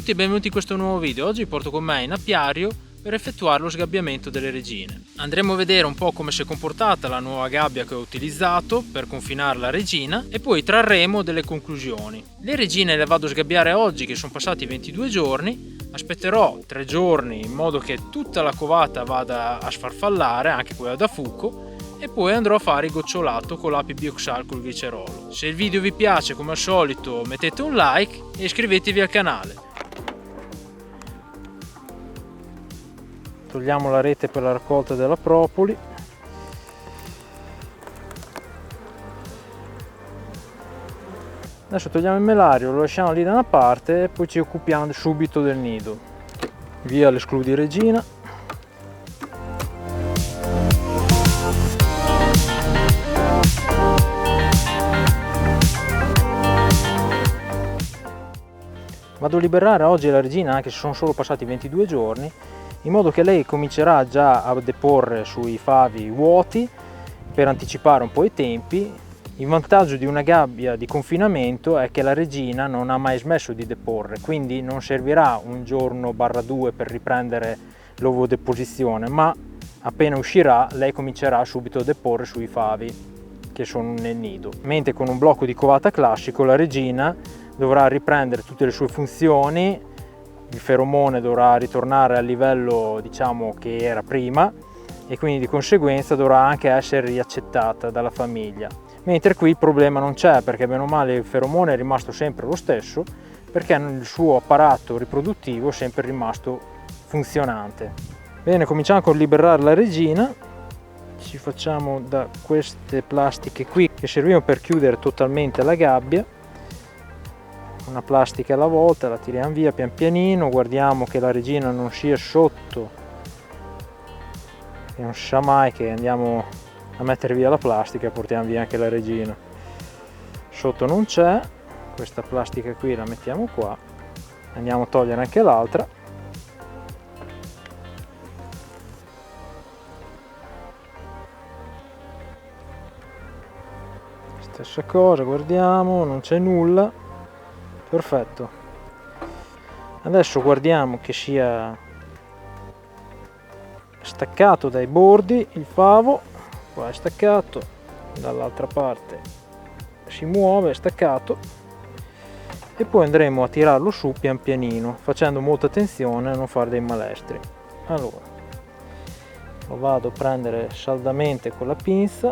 tutti e benvenuti in questo nuovo video. Oggi porto con me in apiario per effettuare lo sgabbiamento delle regine. Andremo a vedere un po' come si è comportata la nuova gabbia che ho utilizzato per confinare la regina e poi trarremo delle conclusioni. Le regine le vado a sgabbiare oggi che sono passati 22 giorni, aspetterò 3 giorni in modo che tutta la covata vada a sfarfallare, anche quella da fuco, e poi andrò a fare il gocciolato con l'api bioxal col glicerolo. Se il video vi piace, come al solito mettete un like e iscrivetevi al canale. Togliamo la rete per la raccolta della propoli. Adesso togliamo il melario, lo lasciamo lì da una parte e poi ci occupiamo subito del nido. Via l'escludi regina. Vado a liberare oggi la regina, anche se sono solo passati 22 giorni, in modo che lei comincerà già a deporre sui favi vuoti per anticipare un po' i tempi. Il vantaggio di una gabbia di confinamento è che la regina non ha mai smesso di deporre, quindi non servirà un giorno barra due per riprendere l'ovodeposizione, ma appena uscirà lei comincerà subito a deporre sui favi che sono nel nido. Mentre con un blocco di covata classico la regina dovrà riprendere tutte le sue funzioni, il feromone dovrà ritornare al livello diciamo che era prima e quindi di conseguenza dovrà anche essere riaccettata dalla famiglia. Mentre qui il problema non c'è, perché bene o male il feromone è rimasto sempre lo stesso, perché il suo apparato riproduttivo è sempre rimasto funzionante. Bene, cominciamo con liberare la regina. Ci facciamo da queste plastiche qui che servivano per chiudere totalmente la gabbia. Una plastica alla volta, la tiriamo via pian pianino, guardiamo che la regina non sia sotto, e non si sa mai che andiamo a mettere via la plastica e portiamo via anche la regina. Sotto non c'è, questa plastica qui la mettiamo qua, andiamo a togliere anche l'altra. Stessa cosa, guardiamo, non c'è nulla. Perfetto, adesso guardiamo che sia staccato dai bordi il favo, qua è staccato, dall'altra parte si muove, è staccato, e poi andremo a tirarlo su pian pianino facendo molta attenzione a non fare dei malestri. Allora lo vado a prendere saldamente con la pinza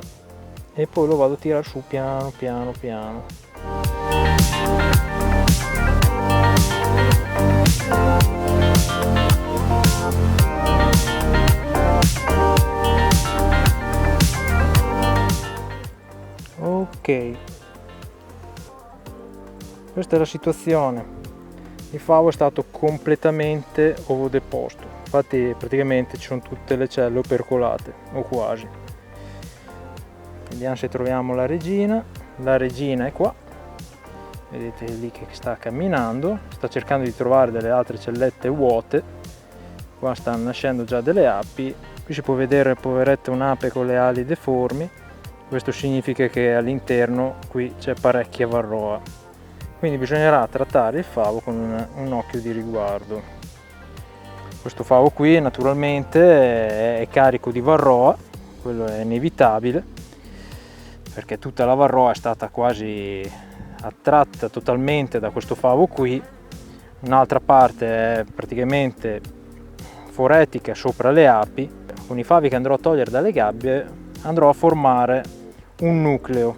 e poi lo vado a tirare su piano piano piano. Ok, questa è la situazione. Il favo è stato completamente ovodeposto, infatti praticamente ci sono tutte le celle opercolate o quasi. Vediamo se troviamo la regina. La regina è qua, vedete lì che sta camminando, sta cercando di trovare delle altre cellette vuote. Qua stanno nascendo già delle api, qui si può vedere poveretta un'ape con le ali deformi. Questo significa che all'interno qui c'è parecchia varroa, quindi bisognerà trattare il favo con un occhio di riguardo. Questo favo qui naturalmente è carico di varroa, quello è inevitabile, perché tutta la varroa è stata quasi attratta totalmente da questo favo qui. Un'altra parte è praticamente foretica sopra le api. Con i favi che andrò a togliere dalle gabbie andrò a formare un nucleo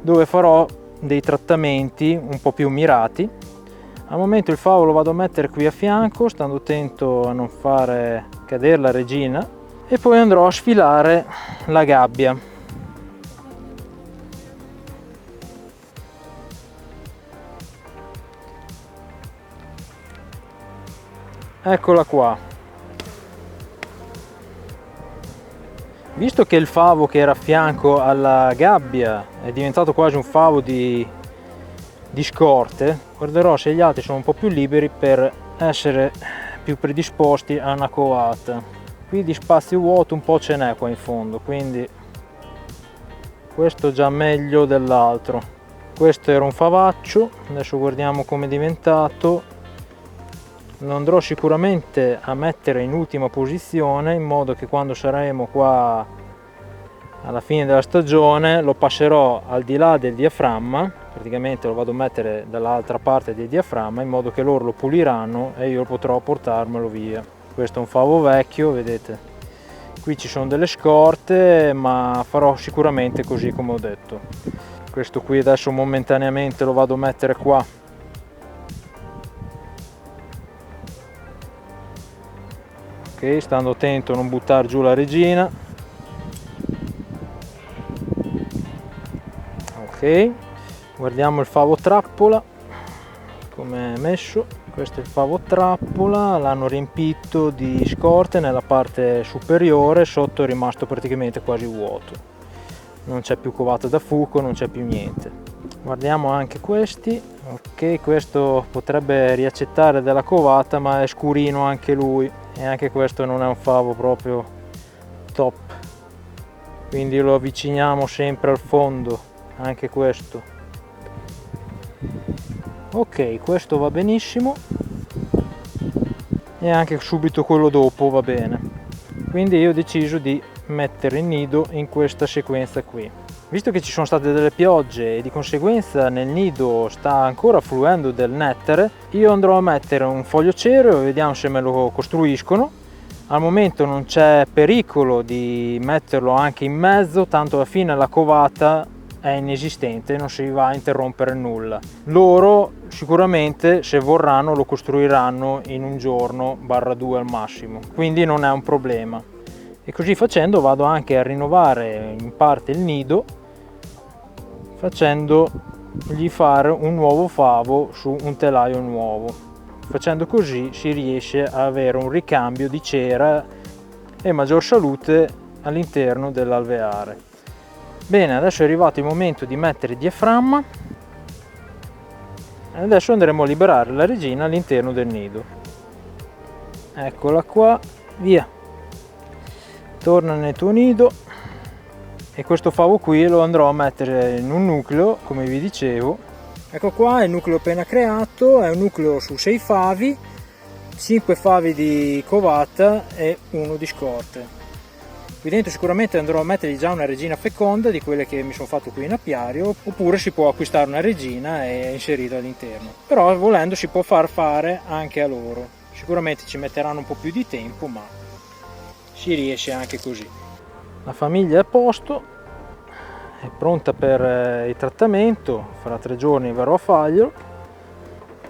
dove farò dei trattamenti un po' più mirati. Al momento il favo lo vado a mettere qui a fianco, stando attento a non fare cadere la regina, e poi andrò a sfilare la gabbia. Eccola qua. Visto che il favo che era a fianco alla gabbia è diventato quasi un favo di scorte, guarderò se gli altri sono un po' più liberi per essere più predisposti a una covata. Qui di spazio vuoto un po' ce n'è qua in fondo, quindi questo già meglio dell'altro. Questo era un favaccio, adesso guardiamo come è diventato. lo andrò sicuramente a mettere in ultima posizione, in modo che quando saremo qua alla fine della stagione lo passerò al di là del diaframma, praticamente lo vado a mettere dall'altra parte del diaframma, in modo che loro lo puliranno e io potrò portarmelo via. Questo è un favo vecchio, vedete, qui ci sono delle scorte, ma farò sicuramente così come ho detto. Questo qui adesso momentaneamente lo vado a mettere qua. Ok, stando attento a non buttare giù la regina. Ok, guardiamo il favo trappola come è messo. Questo è il favo trappola, l'hanno riempito di scorte nella parte superiore, sotto è rimasto praticamente quasi vuoto, non c'è più covata da fuoco, non c'è più niente. Guardiamo anche questi. Ok, questo potrebbe riaccettare della covata, ma è scurino anche lui, e anche questo non è un favo proprio top, quindi lo avviciniamo sempre al fondo, anche questo. Ok, questo va benissimo, e anche subito quello dopo va bene, quindi io ho deciso di mettere il nido in questa sequenza qui. Visto che ci sono state delle piogge e di conseguenza nel nido sta ancora fluendo del nettare, io andrò a mettere un foglio cereo e vediamo se me lo costruiscono. Al momento non c'è pericolo di metterlo anche in mezzo, tanto alla fine la covata è inesistente, non si va a interrompere nulla. Loro sicuramente, se vorranno, lo costruiranno in un giorno barra due al massimo, quindi non è un problema. E così facendo vado anche a rinnovare in parte il nido, facendogli fare un nuovo favo su un telaio nuovo. Facendo così si riesce a avere un ricambio di cera e maggior salute all'interno dell'alveare. Bene, adesso è arrivato il momento di mettere il diaframma e adesso andremo a liberare la regina all'interno del nido. Eccola qua, via, torna nel tuo nido. E questo favo qui lo andrò a mettere in un nucleo, come vi dicevo. Ecco qua, è il nucleo appena creato, è un nucleo su 6 favi, 5 favi di covata e 1 di scorte. Qui dentro sicuramente andrò a mettergli già una regina feconda, di quelle che mi sono fatto qui in apiario, oppure si può acquistare una regina e inserirla all'interno. Però volendo si può far fare anche a loro. Sicuramente ci metteranno un po' più di tempo, ma si riesce anche così. La famiglia è a posto, è pronta per il trattamento, fra 3 giorni verrò a farglielo.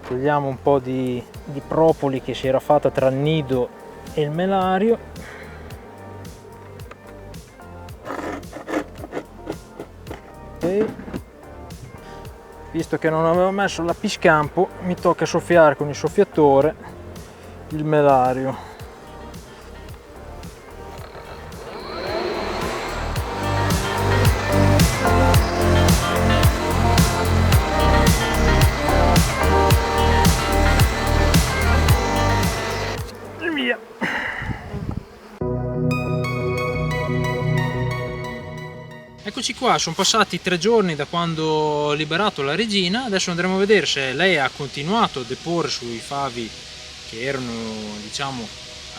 Togliamo un po' di propoli che si era fatta tra il nido e il melario. Ok. Visto che non avevo messo l'appiscampo, mi tocca soffiare con il soffiatore il melario. Eccoci qua, sono passati 3 giorni da quando ho liberato la regina. Adesso andremo a vedere se lei ha continuato a deporre sui favi che erano, diciamo,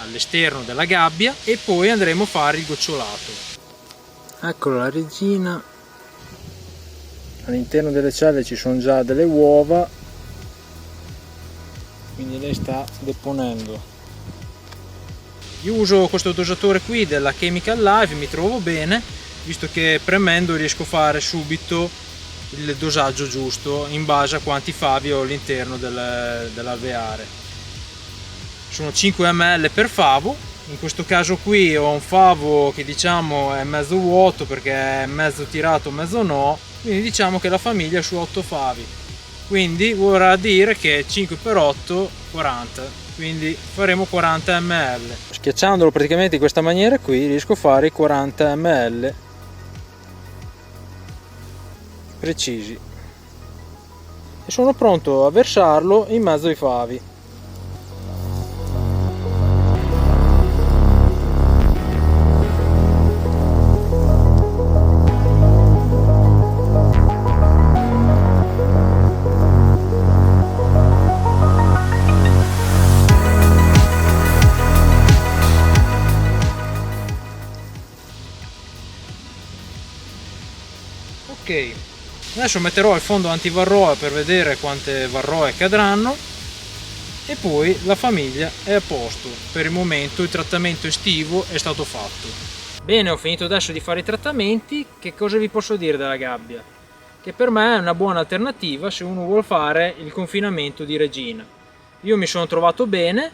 all'esterno della gabbia, e poi andremo a fare il gocciolato. Ecco la regina, all'interno delle celle ci sono già delle uova, quindi lei sta deponendo. Io uso questo dosatore qui della Chemical Life, mi trovo bene, visto che premendo riesco a fare subito il dosaggio giusto in base a quanti favi ho all'interno dell'alveare. Sono 5 ml per favo. In questo caso qui ho un favo che diciamo è mezzo vuoto perché è mezzo tirato mezzo no, quindi diciamo che la famiglia è su 8 favi, quindi vorrà dire che 5 per 8 40, quindi faremo 40 ml. Schiacciandolo praticamente in questa maniera qui riesco a fare i 40 ml precisi e sono pronto a versarlo in mezzo ai favi. Ok, adesso metterò il fondo antivarroa per vedere quante varroe cadranno e poi la famiglia è a posto. Per il momento il trattamento estivo è stato fatto. Bene, ho finito adesso di fare i trattamenti. Che cosa vi posso dire della gabbia? Che per me è una buona alternativa se uno vuole fare il confinamento di regina. Io mi sono trovato bene,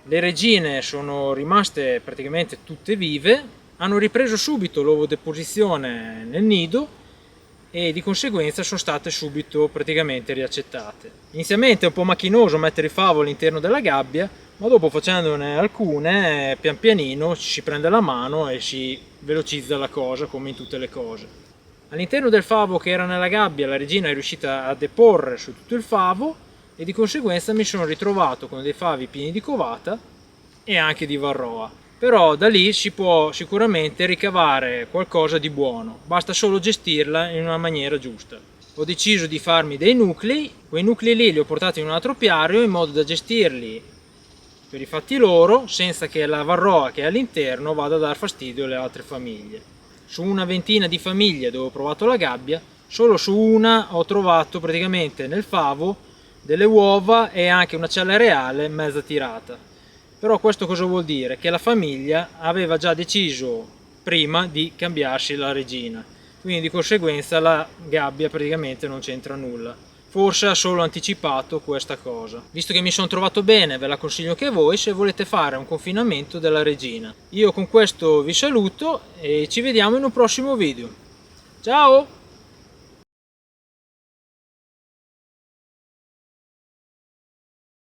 le regine sono rimaste praticamente tutte vive, hanno ripreso subito l'ovodeposizione nel nido e di conseguenza sono state subito praticamente riaccettate. Inizialmente è un po' macchinoso mettere il favo all'interno della gabbia, ma dopo facendone alcune pian pianino ci si prende la mano e si velocizza la cosa, come in tutte le cose. All'interno del favo che era nella gabbia la regina è riuscita a deporre su tutto il favo e di conseguenza mi sono ritrovato con dei favi pieni di covata e anche di varroa. Però da lì si può sicuramente ricavare qualcosa di buono, basta solo gestirla in una maniera giusta. Ho deciso di farmi dei nuclei, quei nuclei lì li ho portati in un altro apiario in modo da gestirli per i fatti loro senza che la varroa che è all'interno vada a dar fastidio alle altre famiglie. Su una ventina di famiglie dove ho provato la gabbia, solo su una ho trovato praticamente nel favo delle uova e anche una cella reale mezza tirata. Però questo cosa vuol dire? Che la famiglia aveva già deciso prima di cambiarsi la regina, quindi di conseguenza la gabbia praticamente non c'entra nulla. Forse ha solo anticipato questa cosa. Visto che mi sono trovato bene, ve la consiglio anche a voi se volete fare un confinamento della regina. Io con questo vi saluto e ci vediamo in un prossimo video. Ciao!